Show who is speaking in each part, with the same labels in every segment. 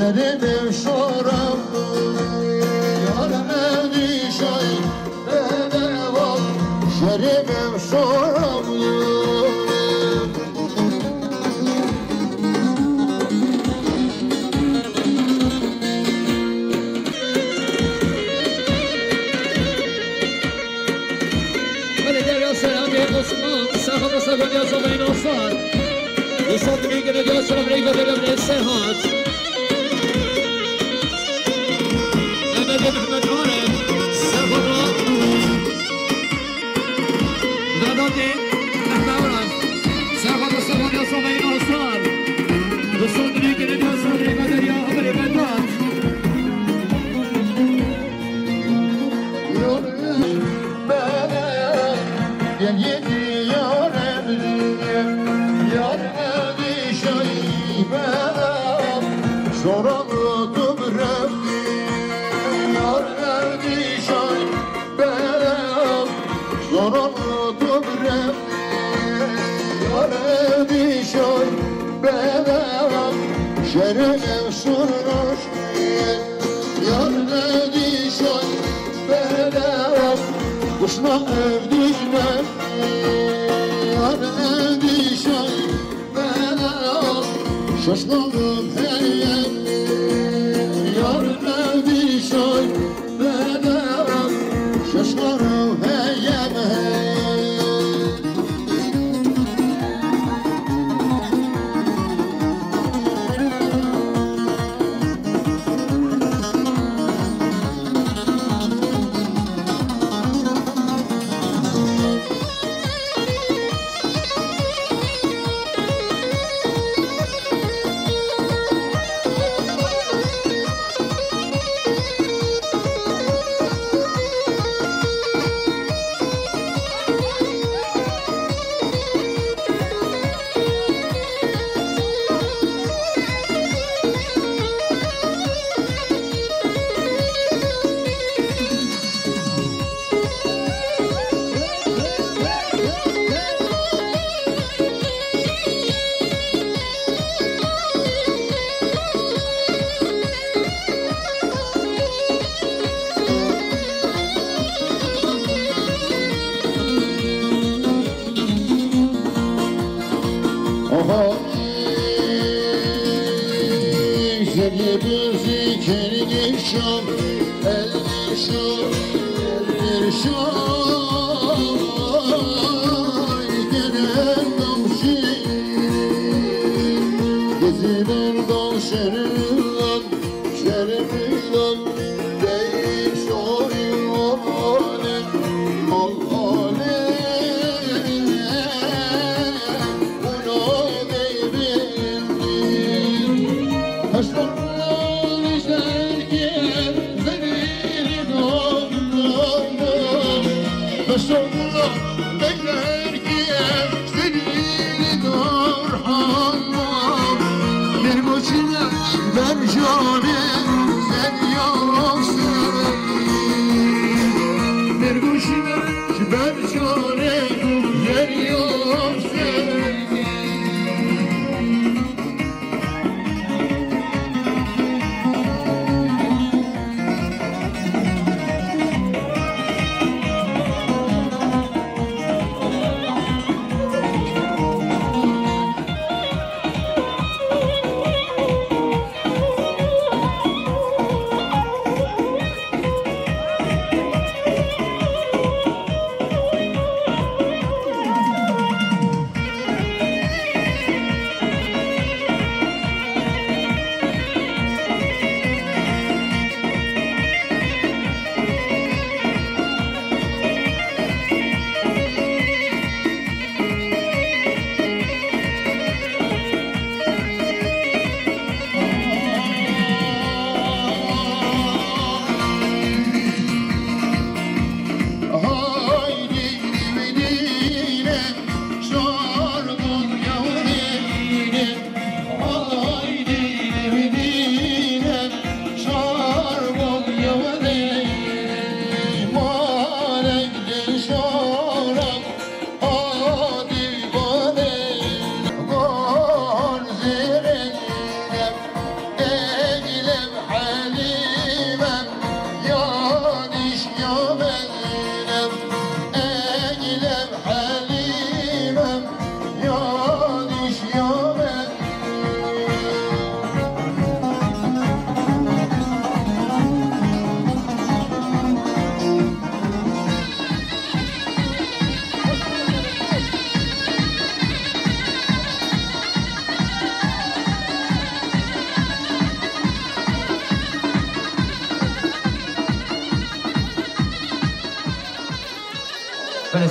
Speaker 1: شرب شرم یارم دیشای بدوام شرب شرم
Speaker 2: Sognia Sovino Stan I soldi che ne dio sono prego per le sehat Ahmed Ahmed Hore Safara Dadati Ahmara Safara Sognia Sovino Stan I soldi che ne dio sono prego per le sehat
Speaker 1: Soramadım Rabbi Yar erdişay belam Soramadım Rabbi Yar erdişay belam Şeref surmuş Yar erdişay belam Kuşma evdişler Yar erdişay belam Şaşmadım heyyem Yarın evdişay bedem Şaşmarım heyyem Zebzi kendi şam el şam el şam gelen damşı geziler dal şerilan şerilan değil şoy alem alem ona değildi Resulullah bekler ki seni Nurhan'la bir başına ver canım sen yalnızsın bir başına ver canım sen yalnızsın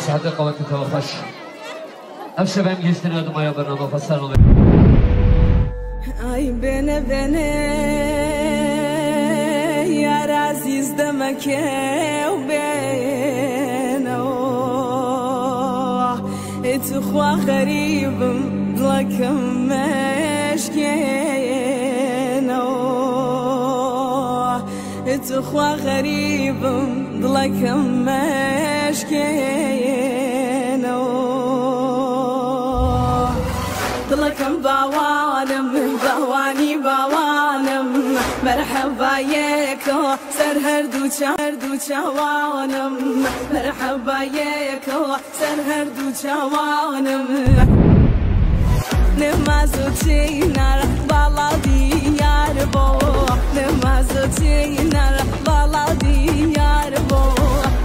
Speaker 2: صحت قوت توخش افشه بهم گشتن ادم یا برنامه فسرنامه
Speaker 3: ای بنه یار عزیز دمکه و بینه ات خوا غریبم دلکم مشکینه ات خوا غریبم دلکم مشکینه دلكم باوانم باواني باوانم مرحبا يكو سر هردو شوانم مرحبا يكو سر هردو شوانم نمازو تينار بالا ديار بو نمازو تينار بالا ديار بو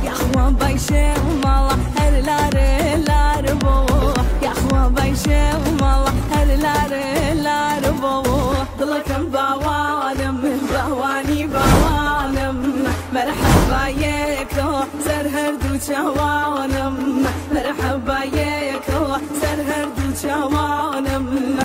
Speaker 3: يا اخوان بايشه مالا هر لار بو يا اخوان بايشه مالا هر لار بو دلكم باوانم باواني باوانم مرحبا يكو سر هردو شوانم مرحبا يكو سر هردو شوانم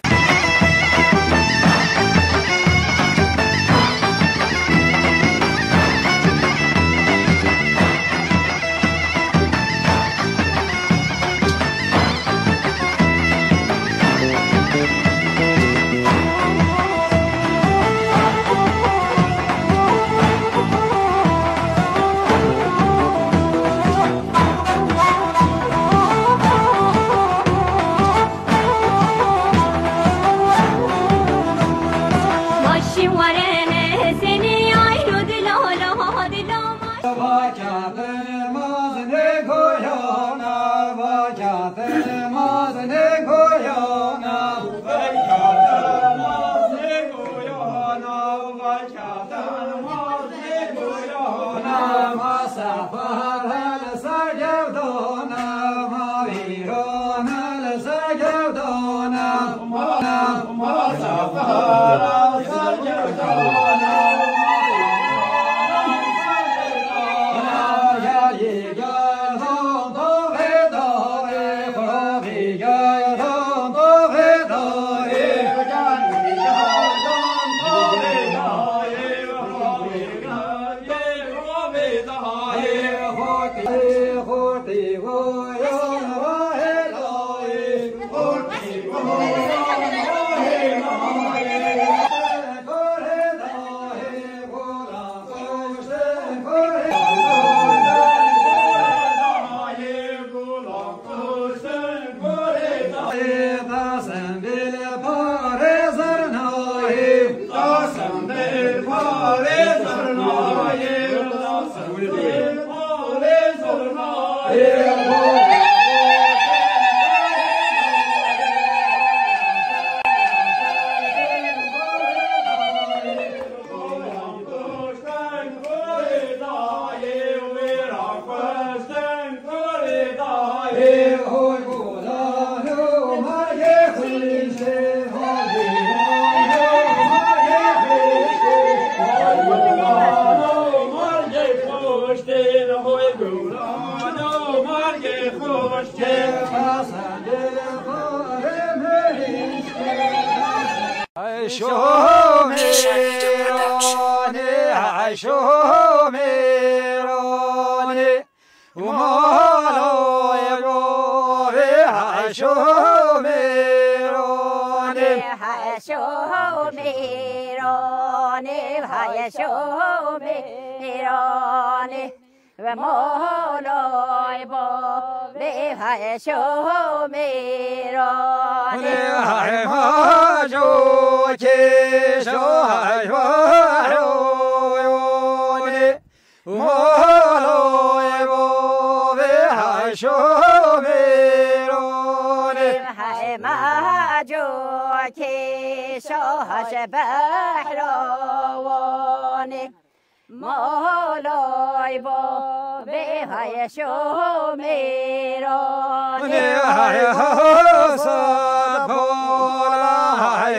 Speaker 3: مولاي با به های شو میران های حسد بالا های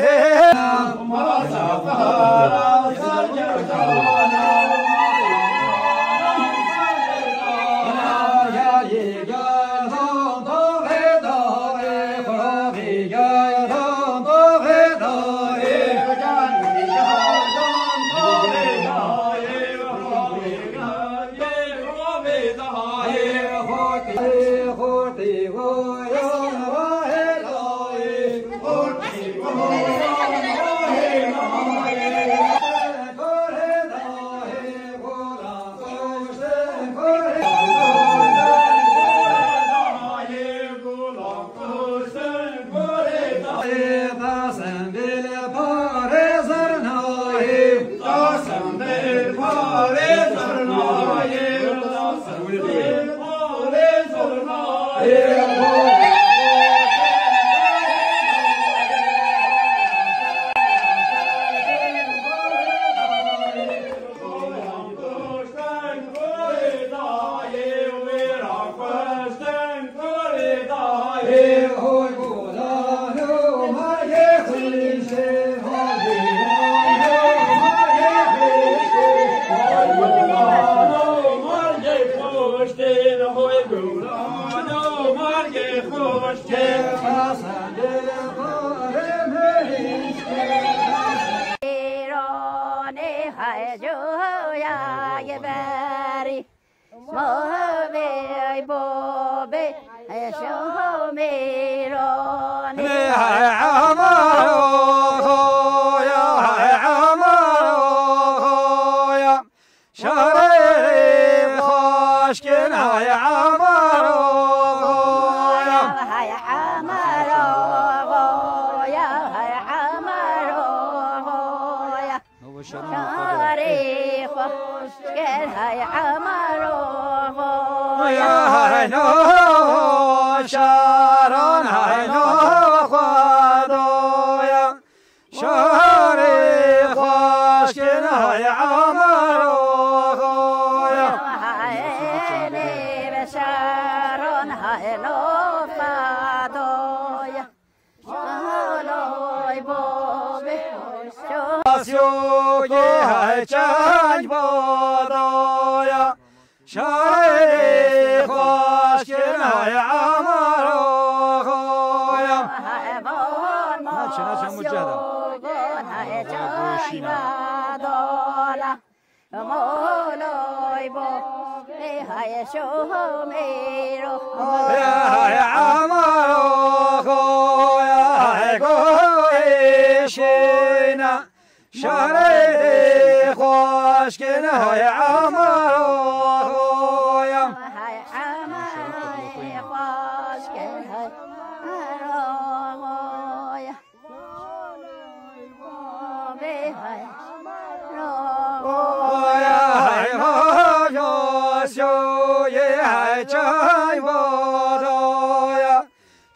Speaker 3: مصفا سرجان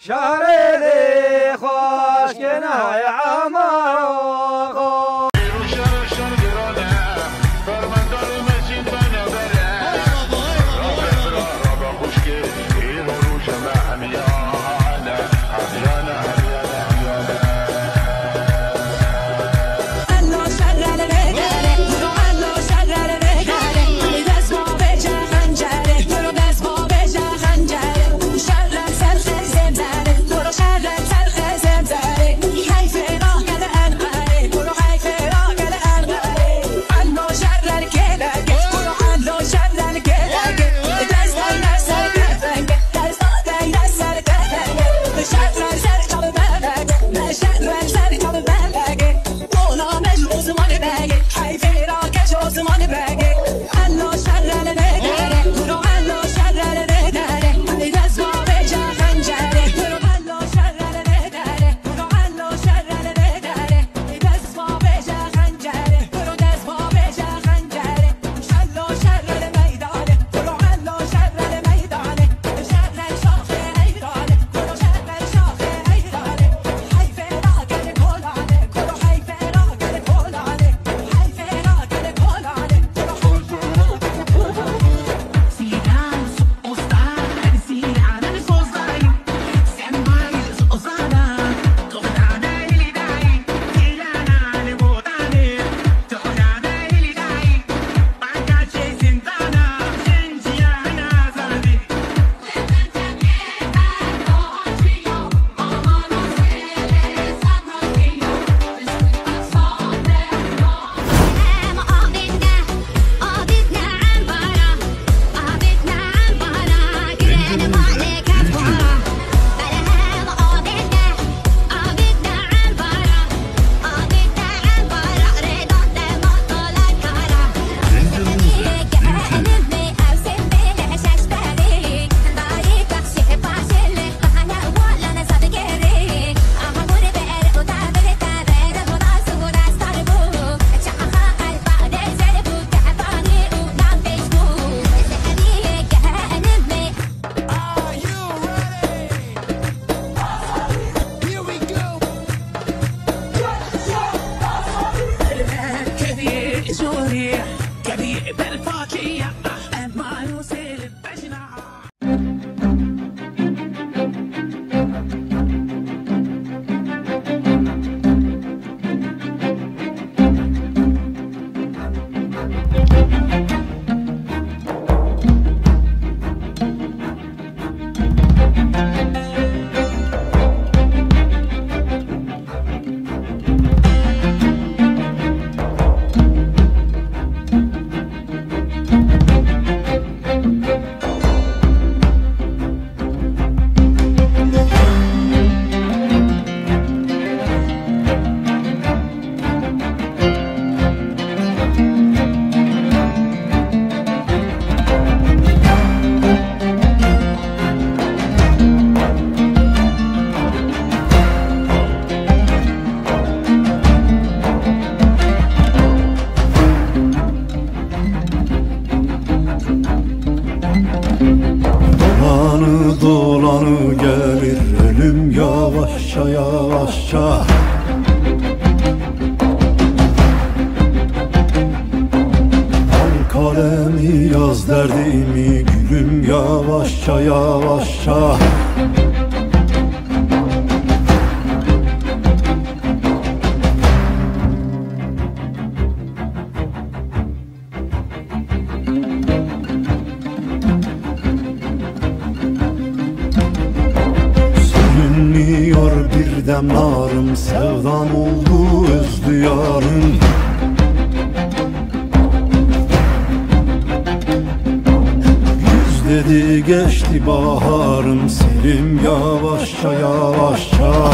Speaker 4: شر تلخ زمزره
Speaker 1: Dolanı gelir ölüm yavaşça yavaşça. Al kalemi yaz derdimi gülüm yavaşça yavaşça. Birden narım sevdan oldu öz diyarım. Yüz dedi geçti baharım selim yavaşça yavaşça.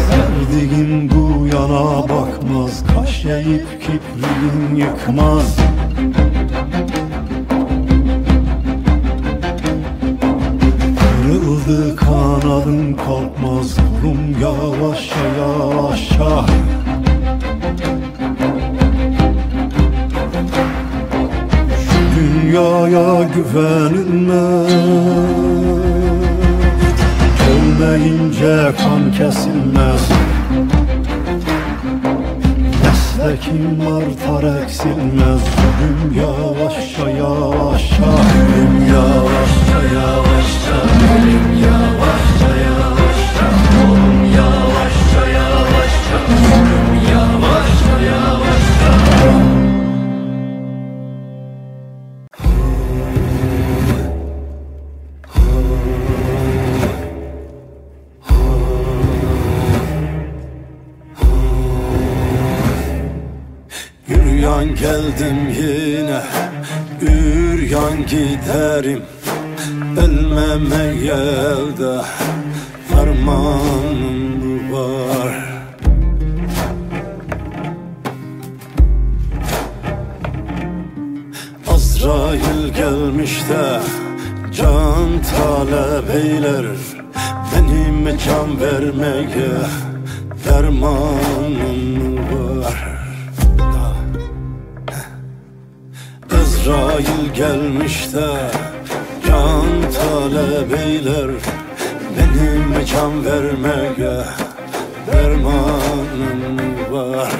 Speaker 1: Sevdiğin bu yana bakmaz, kaş eğip kipriğin yıkmaz. Kırıldı kanadın kalkmaz, kulum yavaşça yavaşça. Şu dünyaya güvenilmez, gelmeyince kan kesilmez. Meslekim artar eksilmez, zulüm yavaşça yavaşça. Zulüm yavaşça yavaşça, zulüm yavaşça yavaşça. Zulüm yavaşça yavaşça, zulüm yavaşça yavaşça. Üryan geldim yine, üryan giderim. Ölmemeye elde fermanım var. Azrail gelmiş de can talep eyler. Benim can vermeye dermanım var. Azrail gelmiş de Can talebeyler benim can vermeye dermanım var.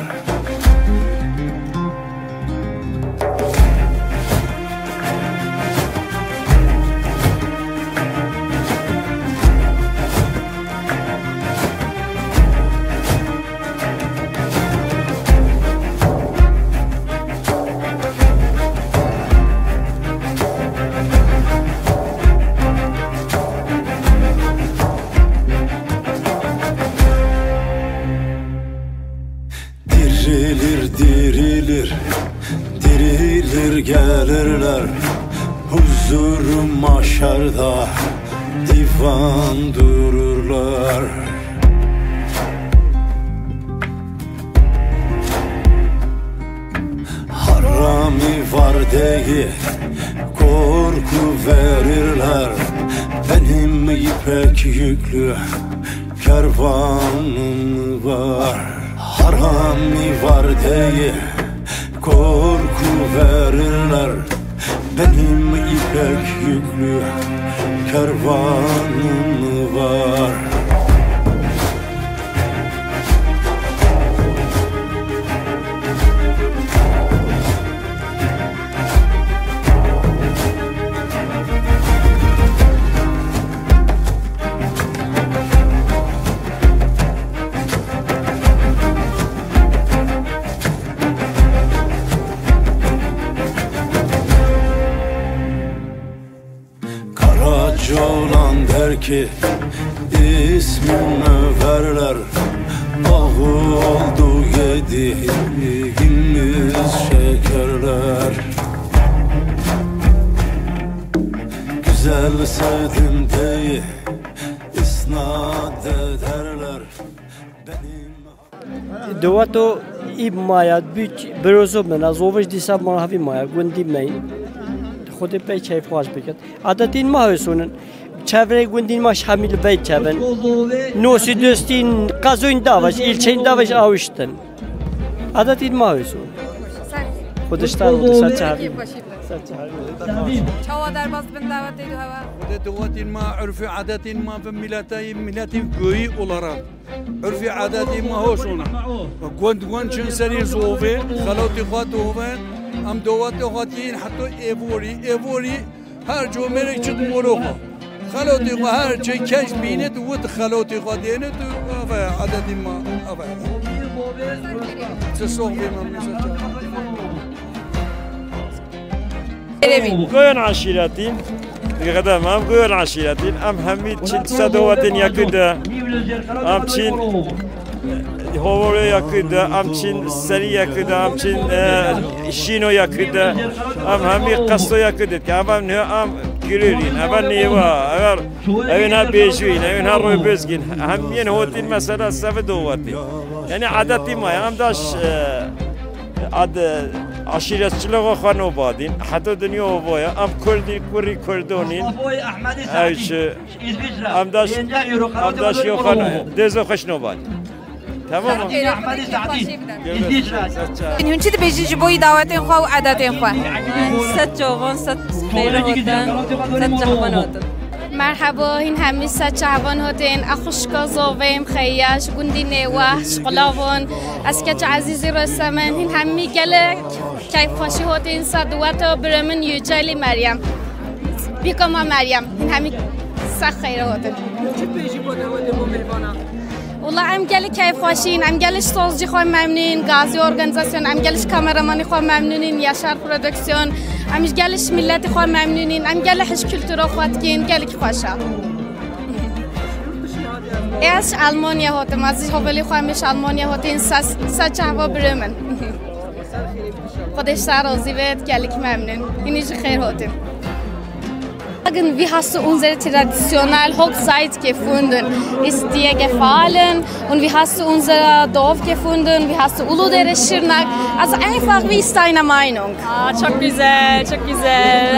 Speaker 1: Dirilir, dirilir gelirler. Huzurum mahşerde divan dururlar. Harami var değil, korku verirler. Benim ipek yüklü kervanım var. Harami var diye korku verirler. Benim ipek yüklü kervanım var. Olan der ki ismimi verler. Ağı oldu yediğimiz şekerler. Güzel sevdim diye isnat ederler.
Speaker 4: Dovato İbmaya büyük berozum az ovej disa mahavi maya gundi mey. خودی پی چای فواز بکرد. عادتین ما هستند. چهره گوندین ما شامل بید چهن. نوسی دستین قازوین داوش، ایلچین داوش آوشتن. عادتین ما هستند. خودشتار بود سرچهاری.
Speaker 5: شو درباز بن دعوت ایدو هوا.
Speaker 6: دوات ما عرف عادات ما في ملاتي قوي ولارات. عرف عادات ما هوشون. قوند شن سري زوفي خلوتي خاتوفين. ام دوات خاتين حتى ايفوري هر جو مرك چت مروخه خلوتي هر شيء كاش بينت ود خلوتي خاتينت عادات ما تسوق بما
Speaker 7: قوين عشيراتين بغدا ما قوين عشيراتين ام هميد چين صدواتين يكدا ام چين هوره yakıda, amçin seri yakıda, amçin şino yakıda, am hami kasto yakıda. Ki am ne am gülürin, am ne var, eğer evin ha bejuin, evin ha roybezgin, ham yen hotin mesela sefe dovati. Yani adeti ma, am daş ad aşiretçiliğe xanobadin, hatta dünya ovaya, am kurdi kurdonin, ayş, am daş yokan, dezo xşnobad. تمام
Speaker 5: هنچی دی بیشتر بوی دعوتین خو و عادتین خو.
Speaker 3: ست جوان ست بیرودن ست جوان هاتن.
Speaker 8: مرحبا این همی ست جوان هاتن اخوشکا زاویم خیاش گندی نواه شقلاوان از کج عزیزی رسمن این همی گله کیف خوشی هاتن صدوات برمن یوجلی مریم بیکم مریم این همی سخ خیر هاتن. والله ام گلی کیف خوشین، ام گلیش سازجی خوام ممنون، گازی ارگانیزاسیون، ام گلیش کامرامانی خوام ممنونین، یاشار پرودکسیون، امش گلیش ملتی خوام ممنونین، ام گلیش کلتورا خواتکین، گلی کی خوشا. ایش آلمانیا هاتم، ازی حوالی خوامش آلمانیا هاتین سچ هوا برمن. خودش سر راضی بید، گلی کی ممنون، اینیش خیر هاتم. Wie hast du unsere traditionelle Hochzeit gefunden? Ist dir gefallen? Und wie hast du unser Dorf gefunden? Wie hast du Uludere Şırnak? Also einfach, wie ist deine Meinung?
Speaker 3: Çok güzel, çok güzel.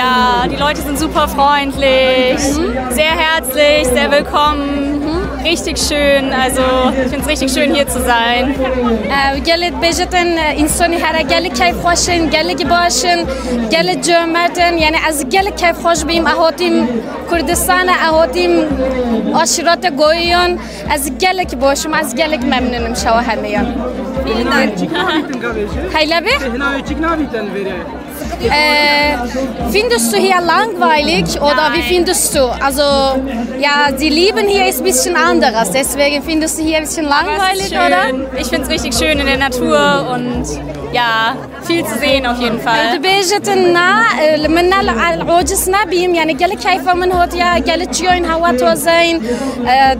Speaker 3: Ja, die Leute sind super freundlich, sehr herzlich, sehr willkommen. Richtig schön, also ich finde es richtig schön hier zu sein.
Speaker 8: Gelet bejetin insani her gelet keyf خوشن, gelet başın, gelet cömertin. Yani az gelet keyf خوش بیم اهاتیم کردستان اهاتیم آشرات گویان از گلک باشم از گلک ممنونم شوا همیان Heilabi? Findest du hier langweilig oder wie findest du? Also, ja, die Leben hier ist ein bisschen anderes, deswegen findest du hier ein bisschen langweilig, oder?
Speaker 3: Ich finde es richtig schön in der Natur und ja, viel zu sehen auf jeden Fall.
Speaker 8: Du bist من العجز نبیم یعنی گل کیف من هات یا گل چیاین هوا توزین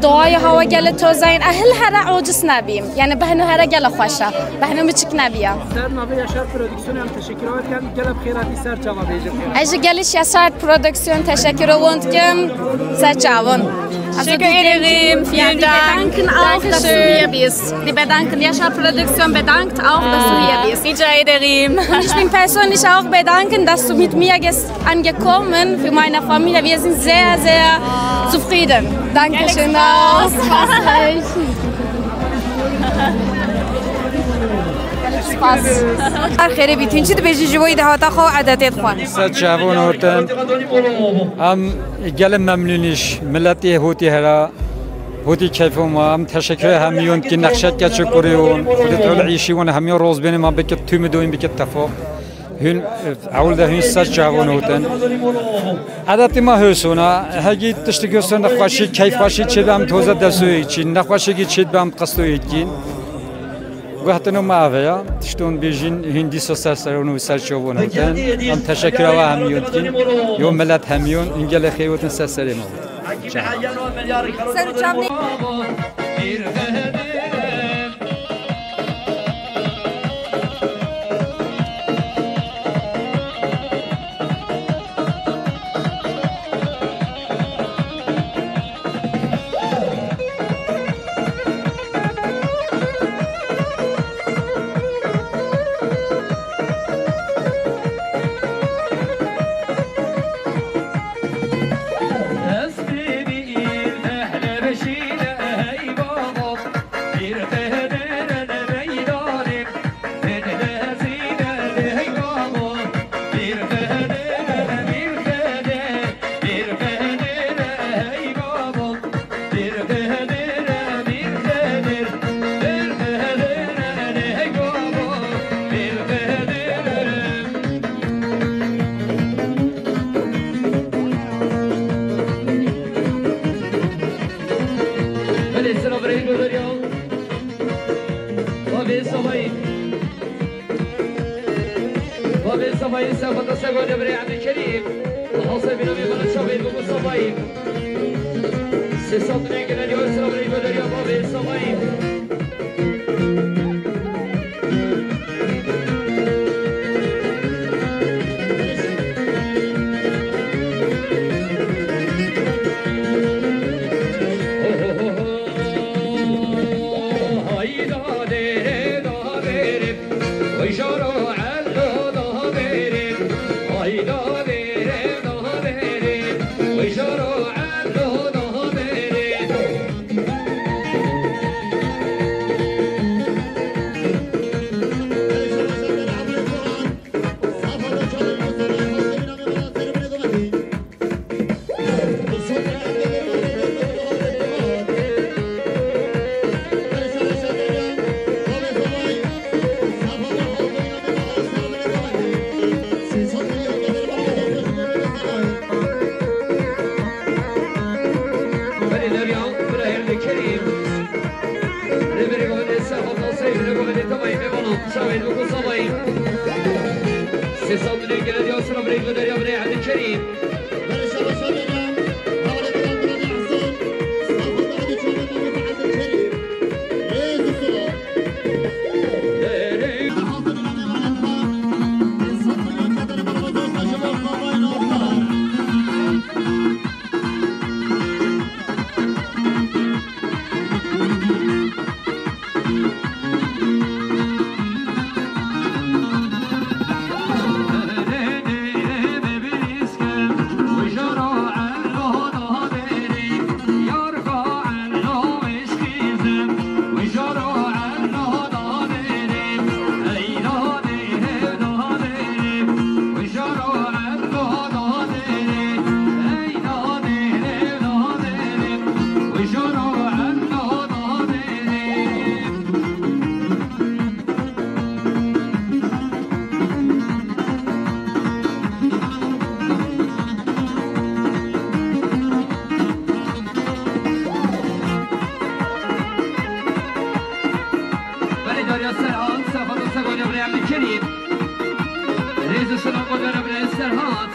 Speaker 8: دعای هوا گل توزین اهل هر عجز نبیم یعنی بهنو هر گل خوشه بهنو مچک نبیا
Speaker 9: در نوع یاشار پرودکسیون هم تشکرات کردم گل بخیراتی سر جواب بیجم
Speaker 8: اجا گلش یاشار پرودکسیون تشکرات کردم سر جوان
Speaker 3: Schicke Ederim, vielen Dank.
Speaker 8: Wir bedanken auch, dass du hier bist. Die bedanken, Yashar Produktion bedankt auch, dass du hier bist.
Speaker 3: DJ Ederim.
Speaker 8: Und ich bin persönlich auch bedanken, dass du mit mir angekommen für meine Familie. Wir sind sehr, sehr zufrieden. Dankeschön auch.
Speaker 5: خیلی بیتین چی دبیجی جوی دهاتا خو عادت خوان.
Speaker 10: سد جوان هاتن هم گل ممنونیش ملتی هوتی هرا هوتی کیفم هم تشکر همیون که نقشت که چکوریون خودت اول عیشیون همیون روز بین ما بکت توی مدوین بکت تفاق هن اول ده هن سد جوان هاتن عادت ما هستونا هگی تشتگوستن نخواشی کیف خواشی چه بام توزه دستویی چی نخواشی کی چه بام قصدویی کین وقتی معاویه تشتون بیشین هندی سرسرونو سرچوبون هستن هم تشکر و همیون کن یوم ملت همیون اینجا خیوتن سرسری ما
Speaker 2: الحبيب ريز السلام قدر من السرهات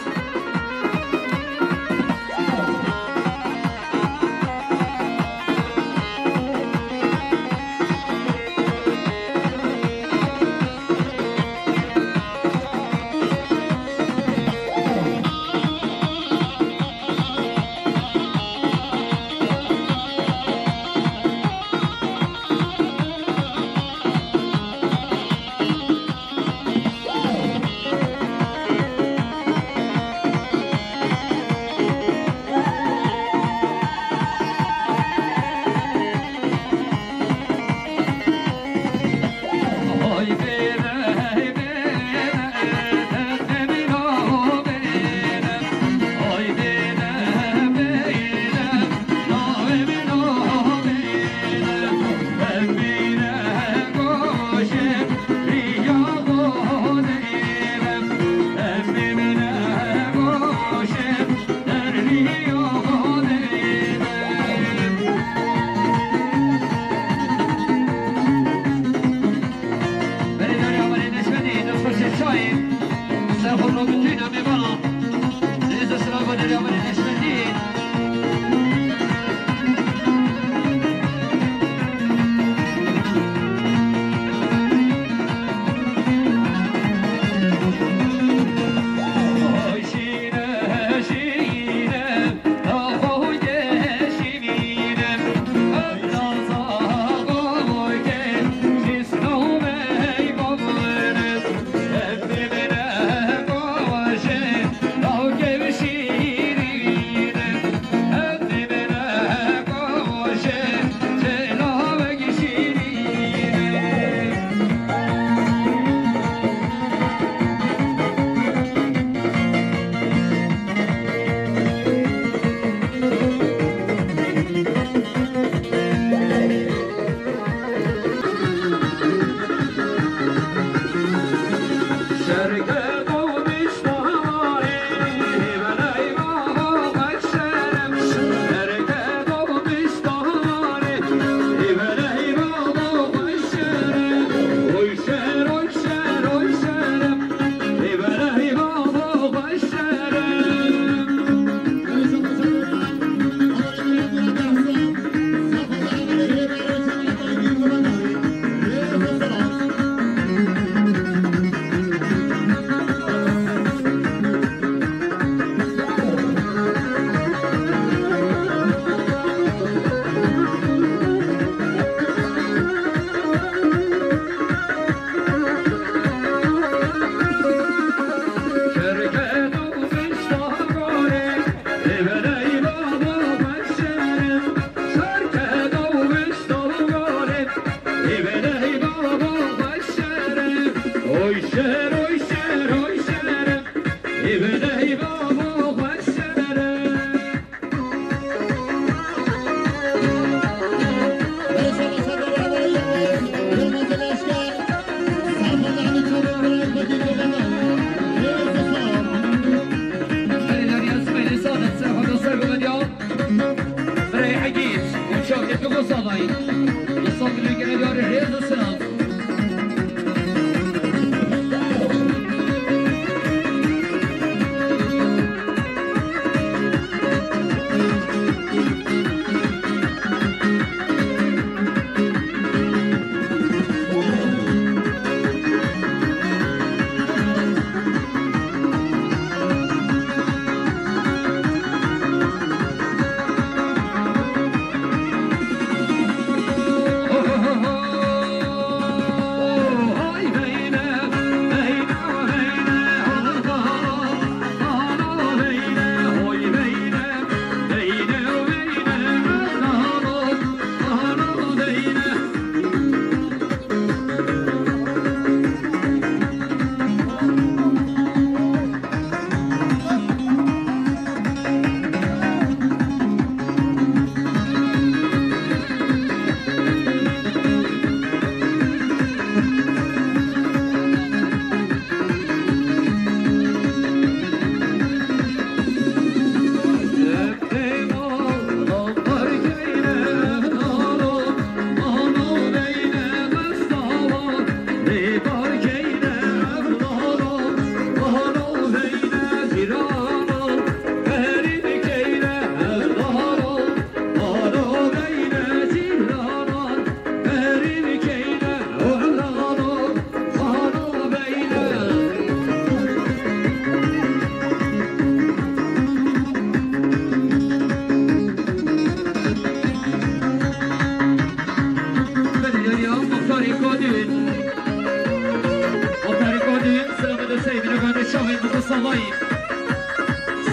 Speaker 2: شاهد متصاوی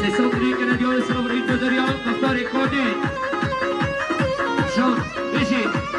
Speaker 2: سیساتری که ندیای سلام رید دو دریا مختار کردی شان بشید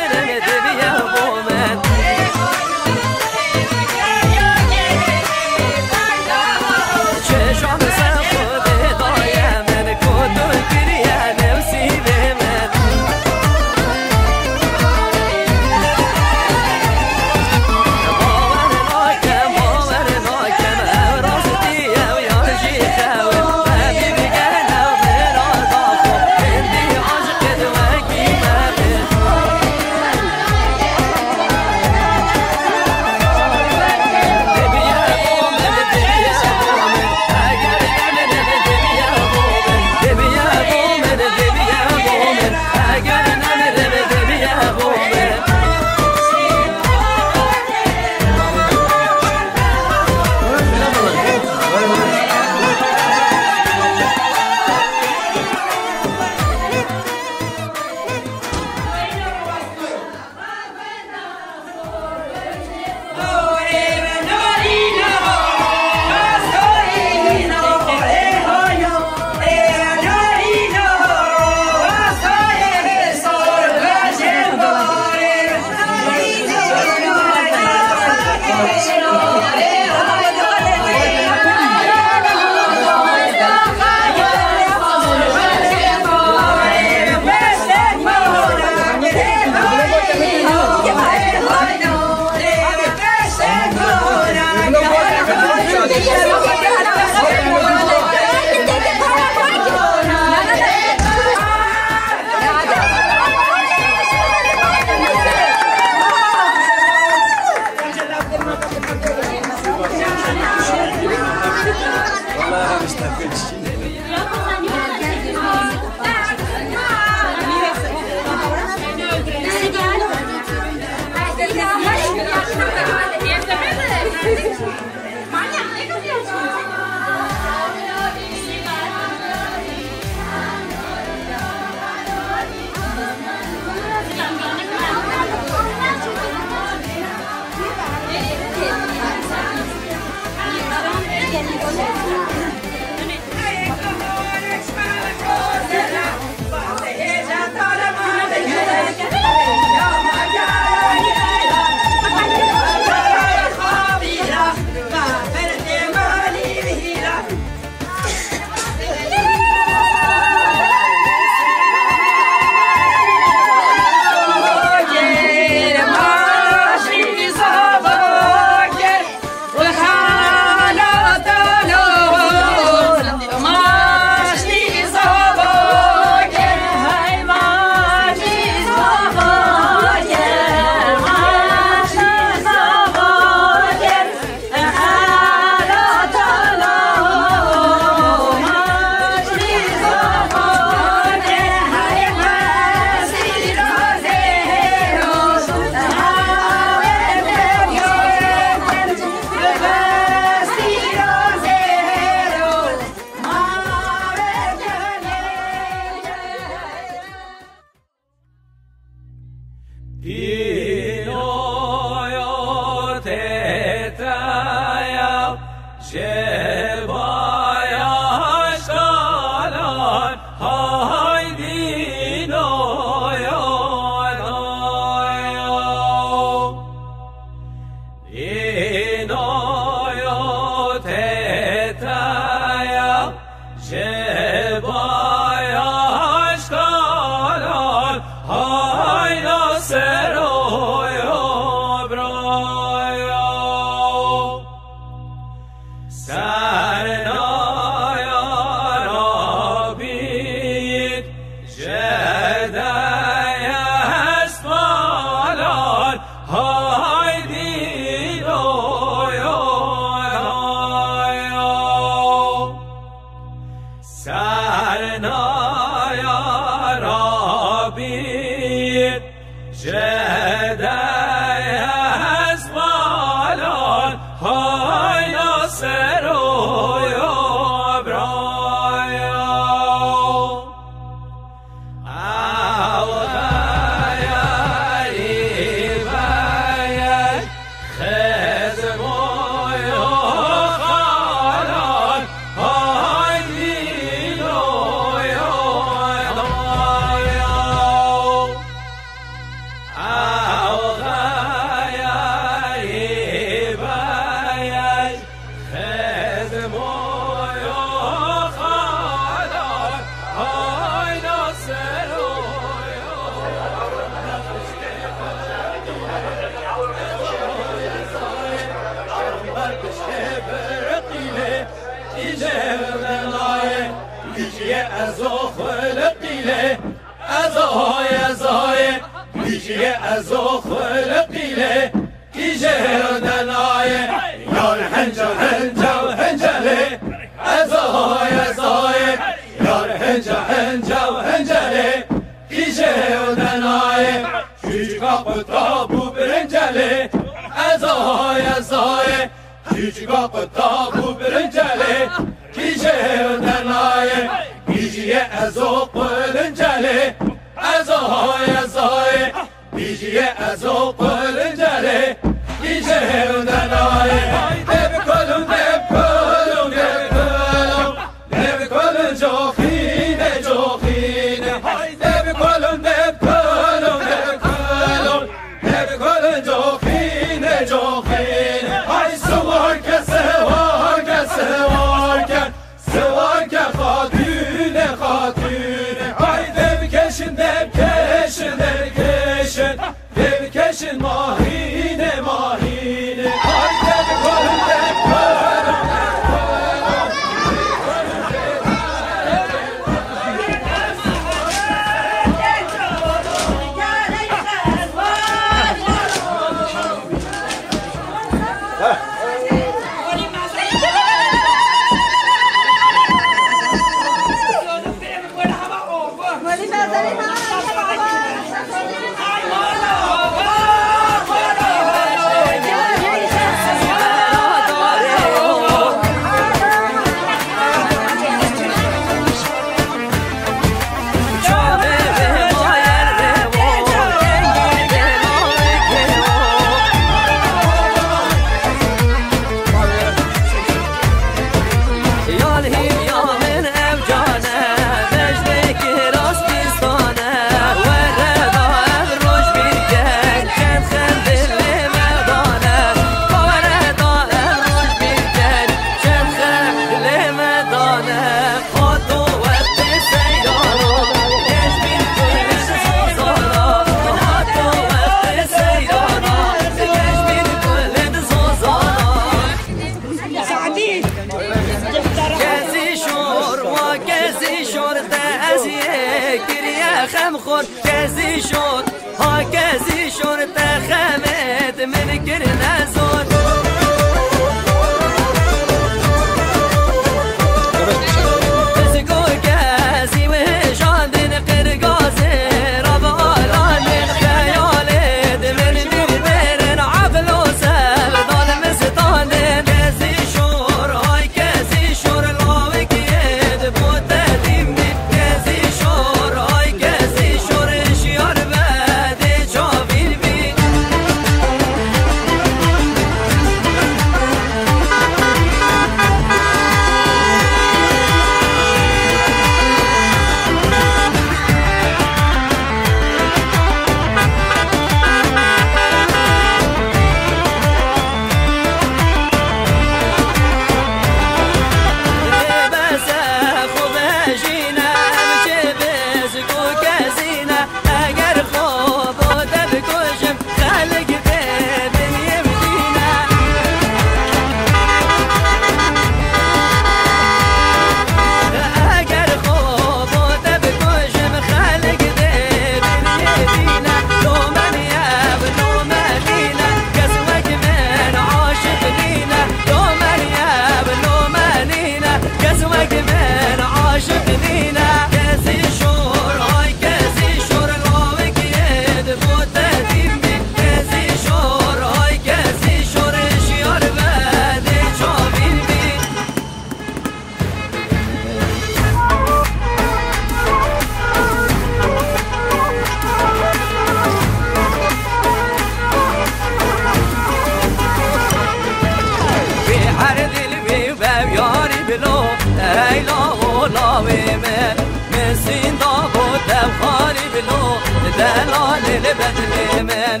Speaker 11: بدل من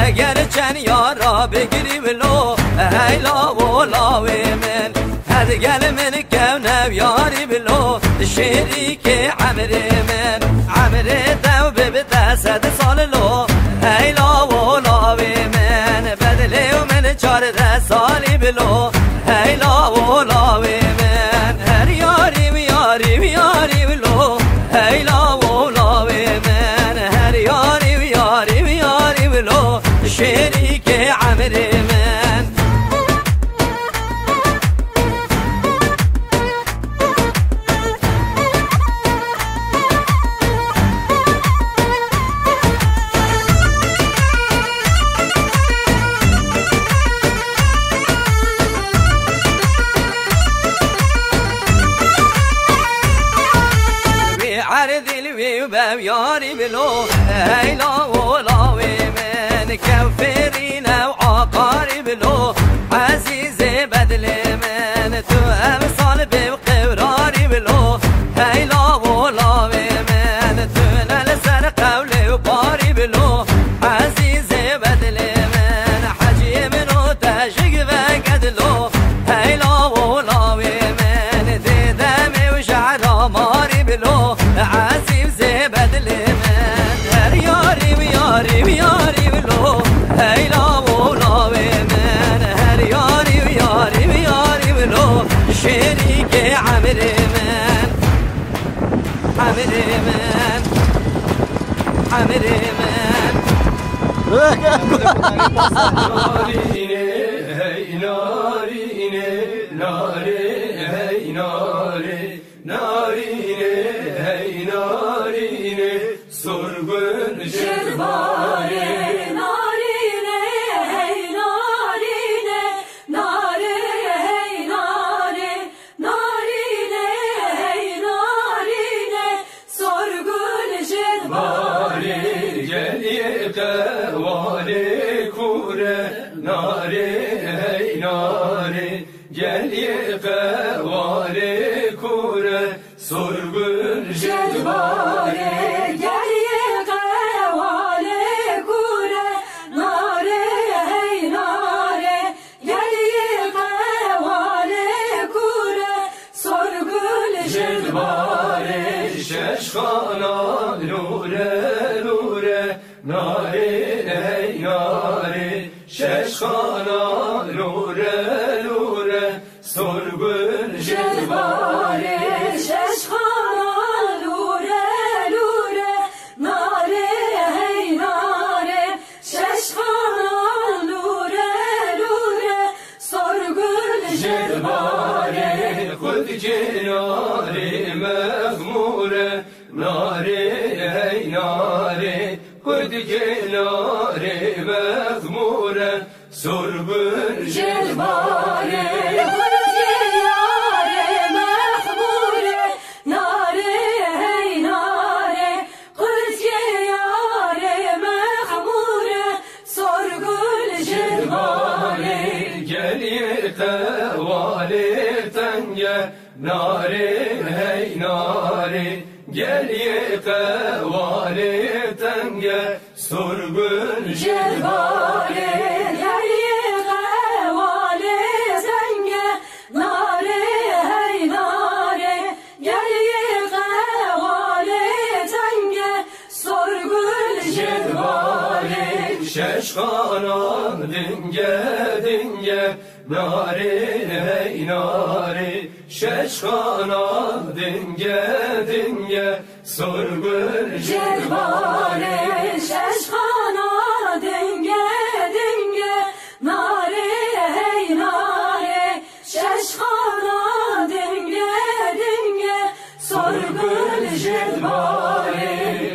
Speaker 11: اگر چن یارا بگیری ولو هیلا ولا من هد گل من کون یاری بلو شریک عمر من عمر دو به دست سال لو هیلا ولا من بدل من 14 سالی بلو هیلا ولا من هر یاری یاری یاری بلو هیلا ولا من هر یاری یاری یاری بلو شریک عمر من ياري بلو هيلا ولا من كفرين وعقاري بلو عزيز بدل من تو امثال بقراري بلو هيلا ولا من تو نلسر قولي وباري بلو عزيز بدل من حجي منو تشق بقدلو هيلا ولا من دي دمي وشعر ماري بلو عزيز بدل من هر یاری یاری یاری بلو هیلا ولا من هر یاری یاری یاری بلو شریک عمر من عمر من عمر من
Speaker 1: هی نارینه ناره هی ناره نارینه هی نارینه سرگن جرباره
Speaker 12: نارینه هی نارینه ناره هی ناره نارینه هی نارینه سرگن جرباره
Speaker 1: گلیه قواله کوره ناره هی ناره گلیه قواله کوره سرگن جرباره
Speaker 12: گلیه قواله کوره ناره هی ناره گلیه قواله کوره سرگن
Speaker 1: جرباره شش خانا نوره نوره ناره هی ناره شش خانا نوره نوره سرگن جرباره
Speaker 12: شش خانا نوره نوره ناره هی ناره شش خانا نوره نوره سرگن
Speaker 1: جرباره خود جناره مغموره ناره هی ناره خود جناره مغموره سرگن
Speaker 12: جرباره خود جناره مغموره ناره هی ناره خود جناره مغموره سرگن جرباره
Speaker 1: گلیه قواله تنگه ناره هی ناره گلیه قواله تنگه سرگن
Speaker 12: جرباره گلیه قواله تنگه ناره هی ناره گلیه قواله تنگه سرگن جرباره
Speaker 1: شش خانم دنگه دنگه ناره هی ناره شش خانم دنگه دنگه سرگن
Speaker 12: جرباره شش خانا دنگه دنگه ناره هی ناره شش خانا دنگه دنگه سرگن جرباره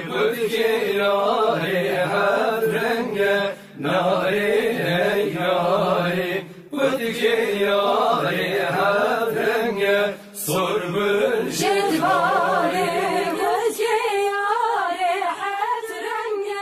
Speaker 1: بودگی ناره هر رنگه ناره هی ناره بودگی ناره هر رنگه سرگن
Speaker 12: جرباره بودگی ناره هر رنگه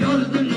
Speaker 13: Yardım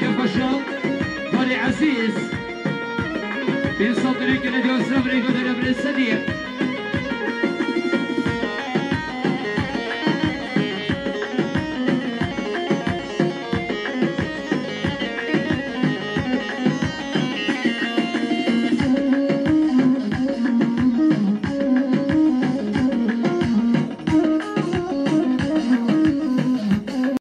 Speaker 2: كفشو طاري عزيز في صدرك اللي يوصل بريكو دار بريسدي